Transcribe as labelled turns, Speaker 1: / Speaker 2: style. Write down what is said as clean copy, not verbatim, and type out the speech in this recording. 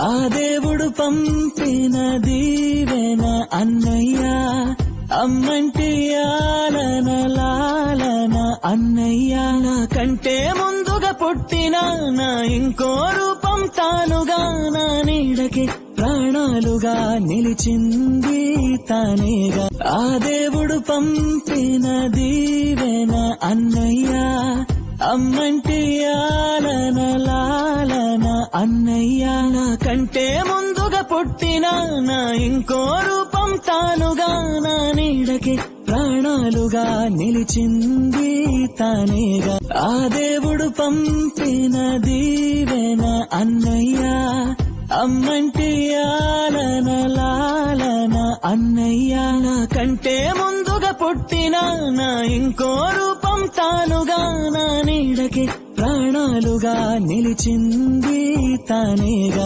Speaker 1: ఆ దేవుడు పంపిన దీవెన అన్నయ్య, అమ్మంటి ఆలన లాలన అన్నయ్య. నా కంటే ముందుగా పుట్టిన నా ఇంకో రూపం తానుగా, నా నీడకి ప్రాణాలుగా నిలిచింది తానేగా. ఆ దేవుడు పంపిన దీవెన అన్నయ్య, అమ్మంటి ఆలన లాలన అన్నయ్య. నా కంటే ముందుగా పుట్టిన నా ఇంకో రూపం తానుగా, నా నీడకి ప్రాణాలుగా నిలిచింది తానేగా. ఆ దేవుడు పంపిన దీవెన అన్నయ్య, అమ్మంటి ఆలన లాలన అన్నయ్య. నా కంటే ముందుగా పుట్టిన నా ఇంకో రూపం తానుగా, నా నీడకి ప్రాణాలుగా నిలిచింది తానేగా.